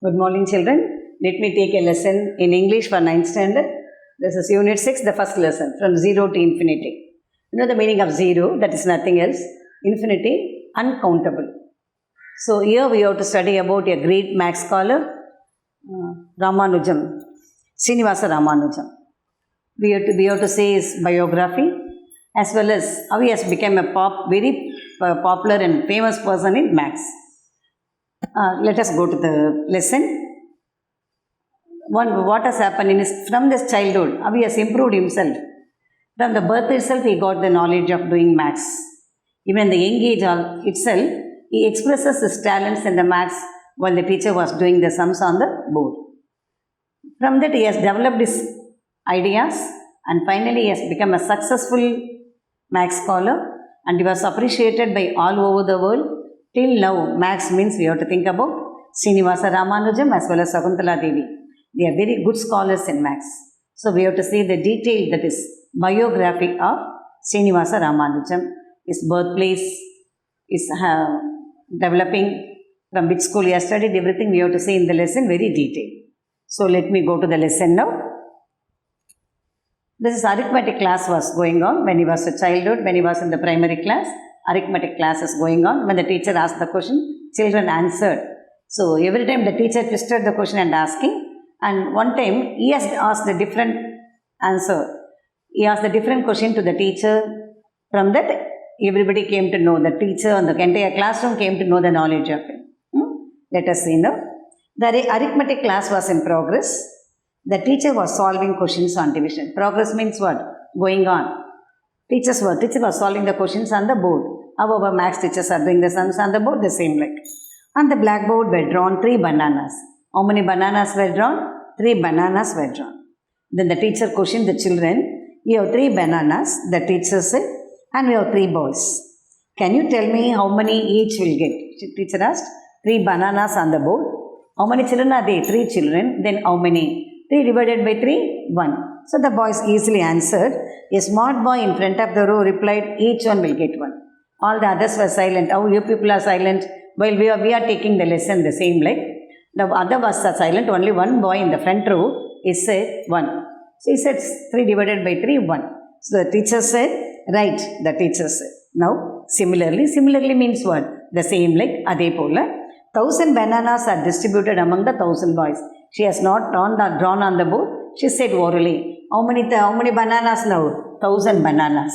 Good morning, children. Let me take a lesson in English for 9th standard. This is Unit 6, the first lesson, from 0 to infinity. You know the meaning of 0, that is nothing else. Infinity, uncountable. So here we have to study about a great maths scholar, Ramanujam, Srinivasa Ramanujam. We have to say his biography, as well as how he has become a very popular and famous person in maths. Let us go to the lesson. What has happened from this childhood, how he has improved himself. From the birth itself, he got the knowledge of doing maths. Even in the young age itself, he expresses his talents in the maths while the teacher was doing the sums on the board. From that, he has developed his ideas, and finally he has become a successful maths scholar, and he was appreciated by all over the world. Till now, maths means we have to think about Srinivasa Ramanujam as well as Sakuntala Devi. They are very good scholars in maths. So we have to see the detail, that is biography of Srinivasa Ramanujam. His birthplace, his developing, from which school he has studied, everything we have to see in the lesson very detailed. So let me go to the lesson now. This is arithmetic class was going on when he was a childhood, when he was in the primary class. Arithmetic class is going on. When the teacher asked the question, children answered. So every time the teacher twisted the question and asking, and one time he has asked a different answer. He asked a different question to the teacher. From that, everybody came to know, the teacher and the entire classroom came to know the knowledge of him. Let us see now. The arithmetic class was in progress. The teacher was solving questions on division. Progress means what? Going on. Teacher was solving the questions on the board. Our maths teachers are doing the sums on the board, the same like. On the blackboard were drawn 3 bananas. How many bananas were drawn? 3 bananas were drawn. Then the teacher questioned the children, we have 3 bananas, the teacher said, and we have 3 balls. Can you tell me how many each will get? Teacher asked, 3 bananas on the board. How many children are there? 3 children. Then how many? 3 divided by 3? 1. So the boys easily answered. A smart boy in front of the row replied, each one will get 1. All the others were silent. How you people are silent? While we are taking the lesson the same like. The other was silent. Only one boy in the front row, he said 1. So he said 3 divided by 3, 1. So the teacher said, right, the teacher said. Now, similarly means what? The same like Adepola. 1,000 bananas are distributed among the 1,000 boys. She has not drawn on the board. She said orally. How many bananas now? 1,000 bananas.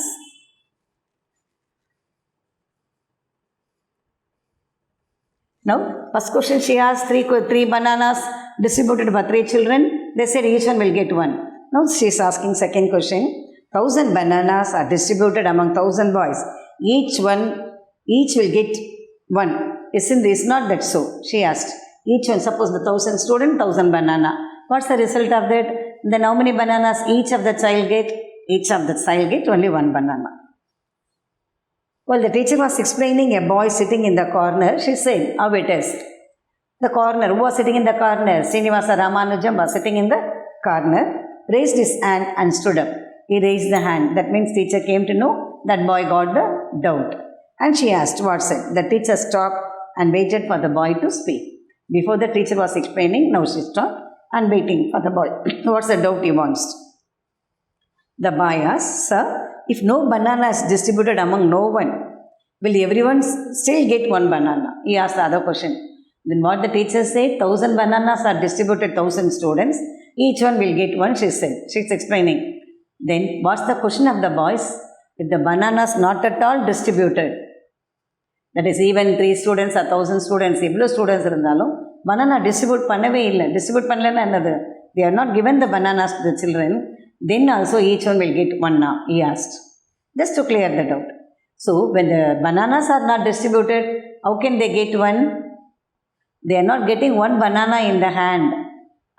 Now, first question she asked, 3 bananas distributed by 3 children. They said each one will get 1. Now she is asking second question. 1,000 bananas are distributed among 1,000 boys. Each will get 1. Is not that so? She asked. Each one, suppose the 1,000 student, 1,000 banana. What's the result of that? Then how many bananas each of the child get? Each of the child get only 1 banana. While the teacher was explaining a boy sitting in the corner, she said, how it is. The corner, who was sitting in the corner? Srinivasa Ramanujam was sitting in the corner, raised his hand and stood up. He raised the hand. That means teacher came to know that boy got the doubt. And she asked, what's it? The teacher stopped and waited for the boy to speak. Before the teacher was explaining, now she stopped and waiting for the boy. What's the doubt he wants? The boy asked, sir, if no banana is distributed among no one, will everyone still get 1 banana? He asked the other question. Then what the teacher said, 1,000 bananas are distributed 1,000 students. Each one will get 1, she said. She's explaining. Then what's the question of the boys? If the bananas not at all distributed, that is even 3 students or 1,000 students, evlo students irundhalum, banana distribute pannave illa. Distribute pannalana ennadhu? They are not given the bananas to the children. Then also each one will get 1 now, he asked. Just to clear the doubt. So when the bananas are not distributed, how can they get 1? They are not getting 1 banana in the hand.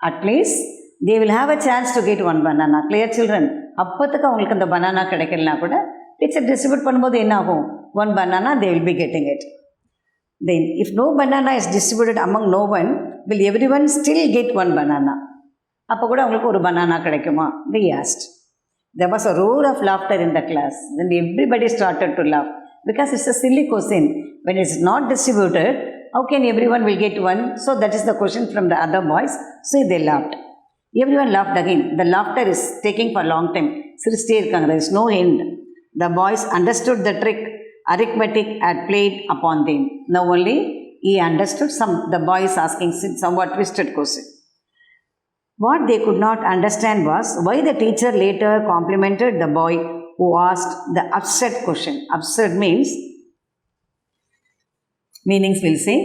At least they will have a chance to get 1 banana. Clear children? அப்பத்துக்கு அவங்களுக்கு அந்த banana கிடைக்கலனா கூட teacher distribute பண்ணும்போது என்ன ஆகும்? 1 banana they will be getting it. Then if no banana is distributed among no one, will everyone still get 1 banana? அப்போ கூட அவங்களுக்கு ஒரு banana கிடைக்குமா? They asked. There was a roar of laughter in the class. Then everybody started to laugh because it's a silly question. When it's not distributed, how can everyone will get one? So that is the question from the other boys. So they laughed. Everyone laughed again. The laughter is taking for a long time. There is no end. The boys understood the trick. Arithmetic had played upon them. Now only he understood the boys asking somewhat twisted question. What they could not understand was why the teacher later complimented the boy who asked the absurd question. Absurd meanings will say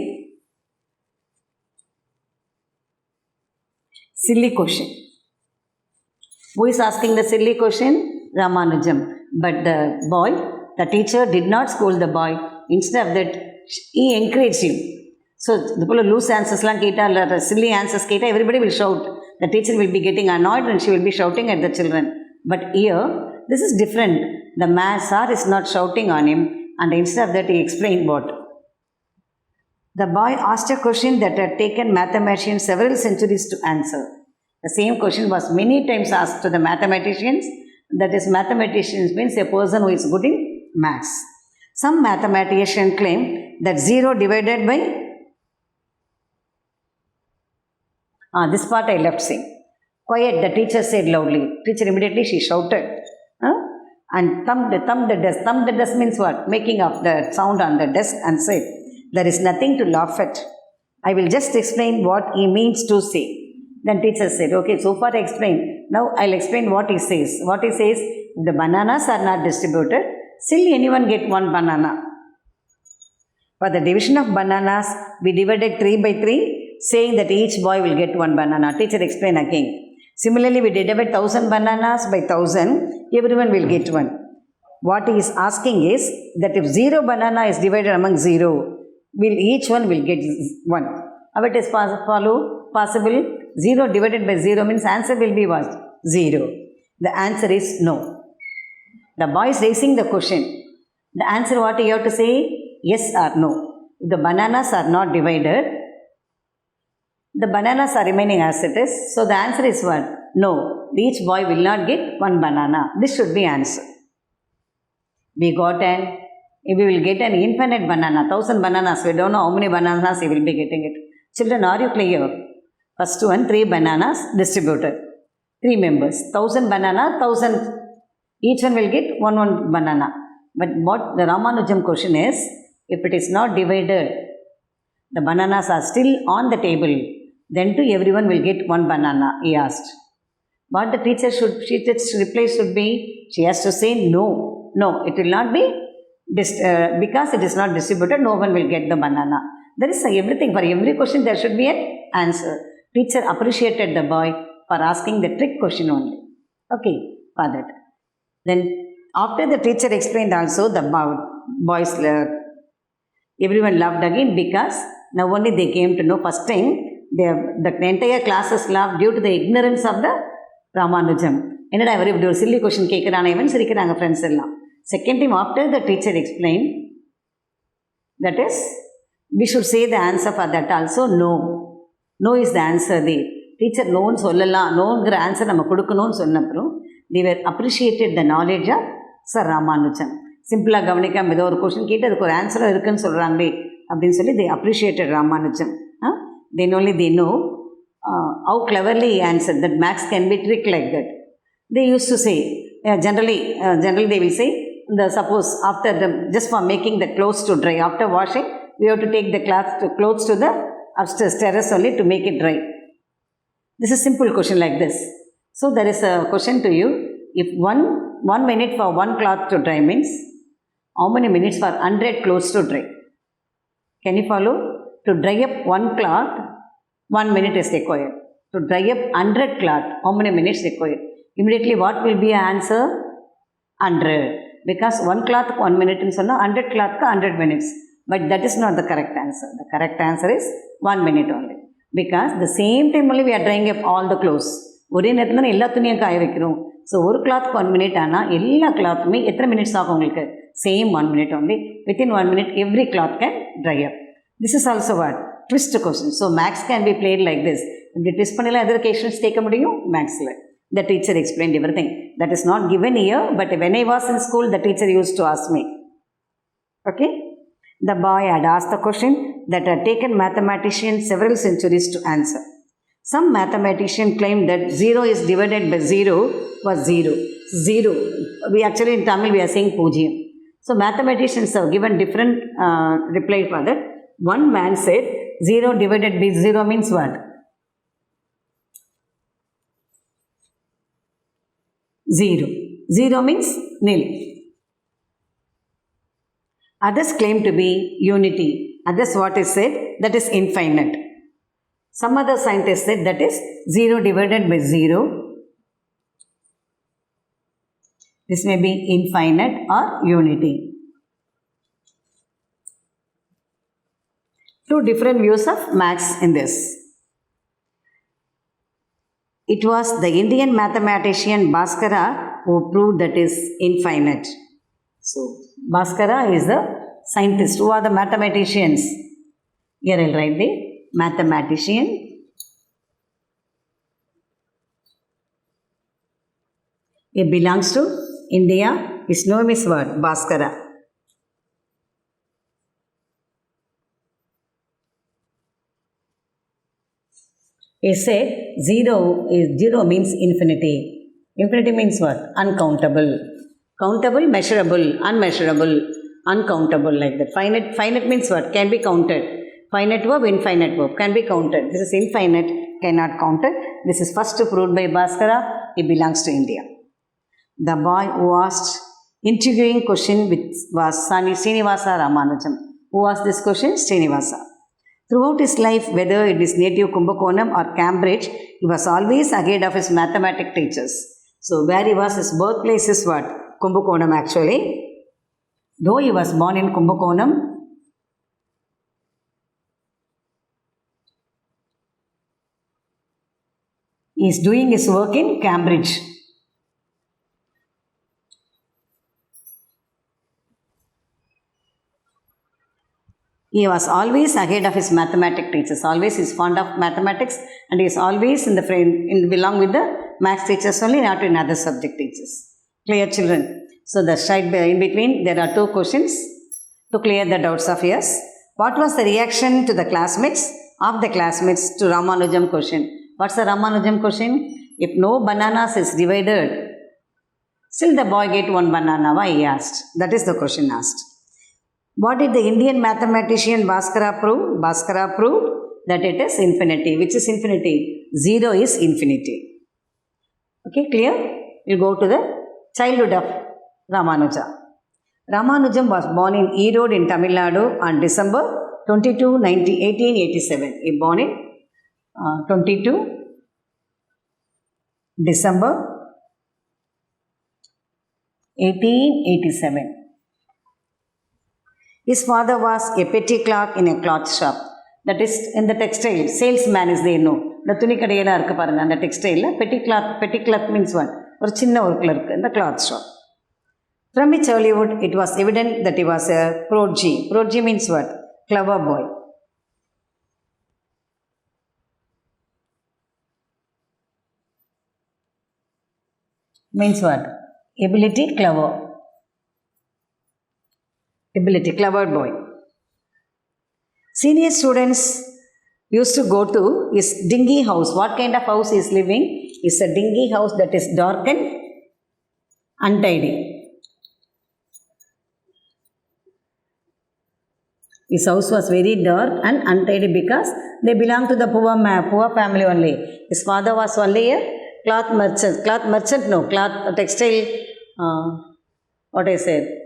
silly question. Who is asking the silly question? Ramanujam. But the teacher did not scold the boy. Instead of that, he encouraged him. So, the loose answers, silly answers, everybody will shout. The teacher will be getting annoyed and she will be shouting at the children. But here, this is different. The sir is not shouting on him, and instead of that, he explained what. The boy asked a question that had taken mathematicians several centuries to answer. The same question was many times asked to the mathematicians. That is, mathematicians means a person who is good in maths. Some mathematicians claim that 0 divided by... this part I left saying. Quiet, the teacher said loudly. Teacher immediately she shouted. And thumped the desk. Thumped the desk means what? Making of the sound on the desk and said, there is nothing to laugh at. I will just explain what he means to say. Then teacher said, okay, so far I explained. Now I'll explain what he says. What he says, the bananas are not distributed. Still anyone get one banana. For the division of bananas, we divided 3 by 3, saying that each boy will get one banana. Teacher explained again. Similarly, we divide 1,000 bananas by 1,000, everyone will get one. What he is asking is that if 0 banana is divided among 0, each one will get one. How it is possible? 0 divided by 0 means answer will be what? 0. The answer is no. The boy is raising the question. The answer what you have to say? Yes or no. If the bananas are not divided, the bananas are remaining as it is. So the answer is what? No. Each boy will not get one banana. This should be answer. We will get an infinite banana, 1,000 bananas. We don't know how many bananas we will be getting it. Children, are you clear? First one, 3 bananas distributed. 3 members. 1,000 banana, 1,000. Each one will get one banana. But what the Ramanujam question is, if it is not divided, the bananas are still on the table, then too everyone will get one banana, he asked. What the teacher's reply should be, she has to say no. No, it will not be, because it is not distributed, no one will get the banana. There is everything, for every question there should be an answer. Teacher appreciated the boy for asking the trick question only. Okay, for that. Then after the teacher explained also, the boys, everyone laughed again because now only they came to know. First time, the entire classes laughed due to the ignorance of the Ramanujam. என்னடா இவர் இப்படி ஒரு chilli question கேட்குறானே இவன் சிரிக்கிறாங்க friends எல்லாம். Second time after the teacher explain, that is we should say the answer for that also. No. No is the answer there. Teacher நோன்னு சொல்லலாம், நோங்கிற answer நம்ம கொடுக்கணும்னு சொன்னப்பறம் they were appreciated the knowledge of Sir Ramanujan. சிம்பிளாக கவனிக்காம ஏதோ ஒரு question கேட்டு அதுக்கு ஒரு ஆன்சரும் இருக்குன்னு சொல்கிறாங்களே அப்படின்னு சொல்லி they appreciated Ramanujan. Then only they know how cleverly he answered that maths can be tricked like that. They used to say, generally they will say, suppose after just for making the clothes to dry, after washing, we have to take the clothes to the upstairs terrace only to make it dry. This is a simple question like this. So there is a question to you. If one minute for one cloth to dry means, how many minutes for 100 clothes to dry? Can you follow? To dry up one cloth, 1 minute is required. To dry up 100 cloth, how many minutes required? Immediately what will be an answer? 100. Because one cloth 1 minute in sonna 100 cloth 100 minutes. But that is not the correct answer. The correct answer is 1 minute only. Because the same time only we are drying up all the clothes. ஒரே நேரத்தில் தான் எல்லா துணியும் காய வைக்கிறோம். So ஒரு கிளாத்துக்கு 1 minute ஆனால் எல்லா கிளாத்துமே எத்தனை மினிட்ஸ் ஆகும் உங்களுக்கு? Same 1 minute only. Within 1 minute every cloth can dry up. This is also what? Twist question. So maths can be played like this. இப்படி ட்விஸ்ட் பண்ணலாம் எதற்கு questions கேட்க முடியும் மேக்ஸில். The teacher explained everything. That is not given here, but when I was in school, the teacher used to ask me. Okay? The boy had asked the question that had taken mathematicians several centuries to answer. Some mathematician claimed that 0 is divided by 0 was 0. 0. We actually in Tamil we are saying Pujiyam. So mathematicians have given different reply for that. One man said 0 divided by 0 means what? 0. 0 means nil. Others claim to be unity. Others what is said? That is infinite. Some other scientists said that is 0 divided by 0. This may be infinite or unity. Two different views of maths in this. It was the Indian mathematician Bhaskara who proved that is infinite. So, Bhaskara is the scientist. Who are the mathematicians? Here I will write the mathematician. He belongs to India. His name is what? Bhaskara. He said 0 means infinity. Infinity means what? Uncountable. Countable, measurable, unmeasurable, uncountable, like that. Finite means what? Can be counted. Finite verb, infinite verb, can be counted. This is infinite, cannot count it. This is first proved by Bhaskara. He belongs to India. The boy who asked intriguing question was Srinivasa Ramanujam. Who asked this question? Srinivasa. Throughout his life, whether it is native Kumbakonam or Cambridge, he was always ahead of his mathematics teachers. So, where he was, his birthplace is what? Kumbakonam actually. Though he was born in Kumbakonam, he is doing his work in Cambridge. He was always ahead of his mathematics teachers. Always he is fond of mathematics and he is always belong with the maths teachers only, not in other subject teachers. Clear, children? So the side in between there are two questions to clear the doubts of yours. What was the reaction to the classmates to Ramanujam question? What's the Ramanujam question? If no bananas is divided, still the boy get one banana. Why? He asked. That is the question asked. What did the Indian mathematician Bhaskara prove? Bhaskara proved that it is infinity. Which is infinity? 0 is infinity. Okay, clear? We'll go to the childhood of Ramanuja. Ramanujam was born in Erode in Tamil Nadu on December 22, 1887. He born in 22 December 1887. His father was a petty clerk in a cloth shop. That is in the textile. Salesman is there, no. The tunikadiyela irukku parunga, the textile. Petty clerk means what? Or chinna or clerk in the cloth shop. From his childhood, it was evident that he was a prodigy. Prodigy means what? Clever boy. Means what? Ability, clever. Ability, clever boy. Senior students used to go to his dingy house. What kind of house he is living? It's a dingy house that is dark and untidy. His house was very dark and untidy because they belonged to the poor family only. His father was only a cloth merchant. Textile, what I said.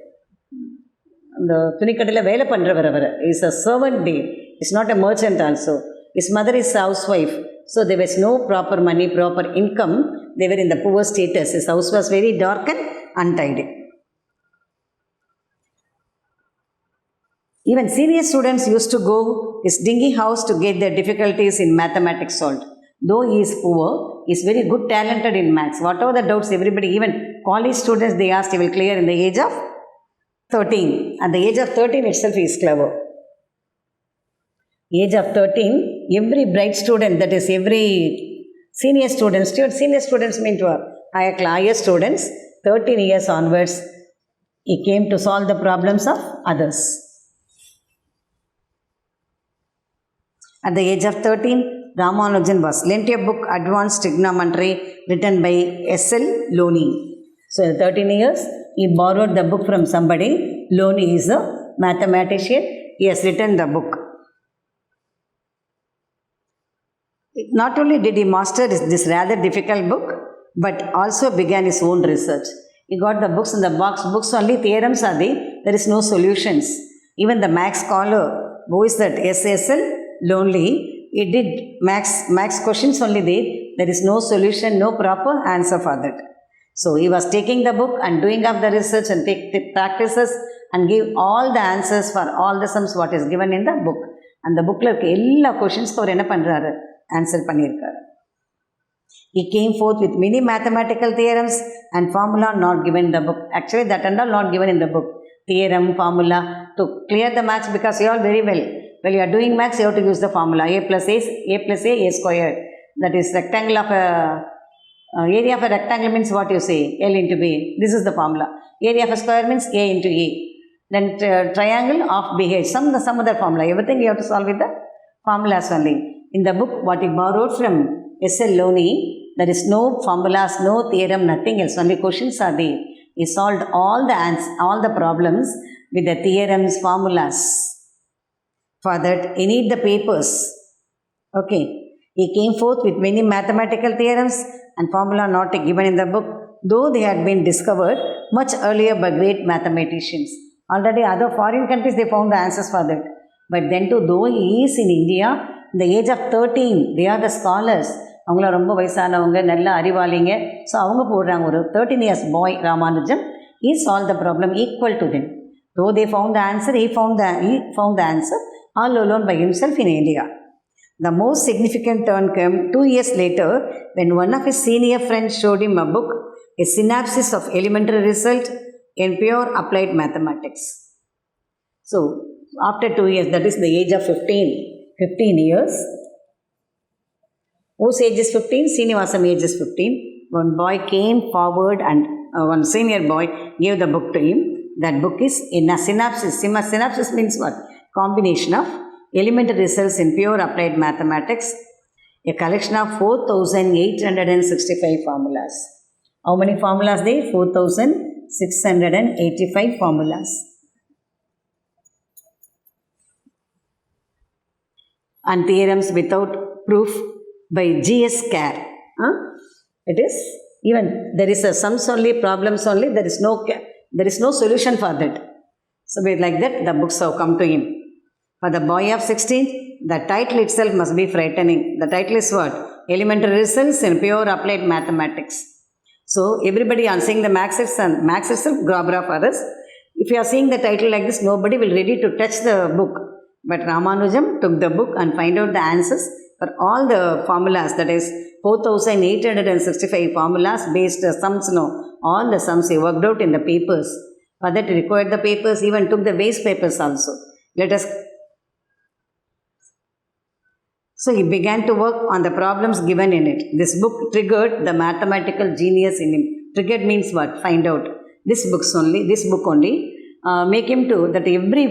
The tunikadila vela pandravara is a servant day. It's not a merchant also. His mother is a housewife. So there was no proper money, proper income. They were in the poor status. His house was very dark and untidy. Even senior students used to go his dingy house to get their difficulties in mathematics solved. Though he is poor, he is very good talented in maths. Whatever the doubts everybody, even college students they asked, he will clear in the age of 13. At the age of 13 itself he is clever. Age of 13, every bright student, that is every senior students mean to higher students, 13 years onwards, he came to solve the problems of others. At the age of 13, Ramanujan was lent a book, Advanced Trigonometry, written by S.L. Loney. So, in 13 years, he borrowed the book from somebody. Loney is a mathematician. He has written the book. Not only did he master this rather difficult book, but also began his own research. He got the books in the box. Books only, theorems are there. There is no solutions. Even the Max scholar, who is that S.L. Lonely, he did max questions only there. There is no solution, no proper answer for that. So he was taking the book and doing up the research and take the practices and give all the answers for all the sums what is given in the book. And the bookல இருக்க எல்லா கொஷின்ஸ்க்கு அவர் என்ன பண்ணுறாரு, answer பண்ணியிருக்காரு. He came forth with many mathematical theorems and formula not given in the book. Actually, that and all not given in the book. Theorem, formula, to clear the maths, because you all very well. When you are doing maths, you have to use the formula. A plus A squared. That is rectangle of a area of a rectangle means what you say, L into B. This is the formula. Area of a square means A into A. Then triangle of BH. Some other formula. Everything you have to solve with the formulas only. In the book, what he borrowed from S.L. Loney, there is no formulas, no theorem, nothing else. Only questions are there. He solved all the problems with the theorems, formulas. For that, he need the papers. Okay. He came forth with many mathematical theorems and formula not given in the book, though they had been discovered much earlier by great mathematicians. Already other foreign countries, they found the answers for that. But then too, though he is in India, in the age of 13, they are the scholars. அவங்கள ரொம்ப வயசானவங்க, நல்ல அறிவாளிங்க. So அவங்க போடுறாங்க, ஒரு 13 years boy Ramanujan, he solved the problem equal to them. Though they found the answer, he found the answer all alone by himself in India. The most significant turn came 2 years later when one of his senior friends showed him a book, a synopsis of elementary result in pure applied mathematics. So, after 2 years, that is the age of 15 years. Whose age is 15? Srinivasam age is 15. One boy came forward and one senior boy gave the book to him. That book is in a synopsis. Synopsis means what? Combination of elementary results in pure applied mathematics. A collection of 4,865 formulas. How many formulas there? 4,685 formulas. And theorems without proof by G.S. Carr. It is, even there is a sums only, problems only, there is no solution for that. So like that, the books have come to him. For the boy of 16, the title itself must be frightening. The title is what? Elementary Results in Pure Applied Mathematics. So everybody on seeing the max itself, grabra for us. If you are seeing the title like this, nobody will ready to touch the book. But Ramanujan took the book and find out the answers for all the formulas, that is 4,865 formulas based sums, all the sums he worked out in the papers. For that he required the papers, even took the waste papers also. So he began to work on the problems given in it. This book triggered the mathematical genius in him. Triggered means what? Find out. This book only make him to that every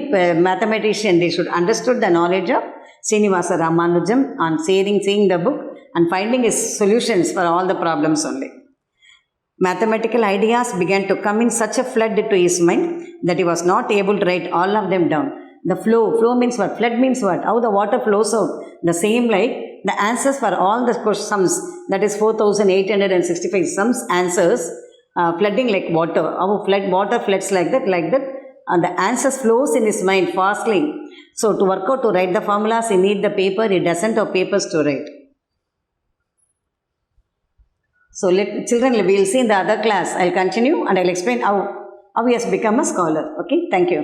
mathematician, they should understood the knowledge of Srinivasa Ramanujan on seeing the book and finding his solutions for all the problems only. Mathematical ideas began to come in such a flood to his mind that he was not able to write all of them down. The flow means what? Flood means what? How the water flows out. The same like the answers for all the sums, that is 4,865 sums, answers, flooding like water. Our water floods like that. And the answers flows in his mind fastly. So to work out, to write the formulas, he need the paper. He doesn't have papers to write. So children, we will see in the other class. I'll continue and I'll explain how he has become a scholar. Okay, thank you.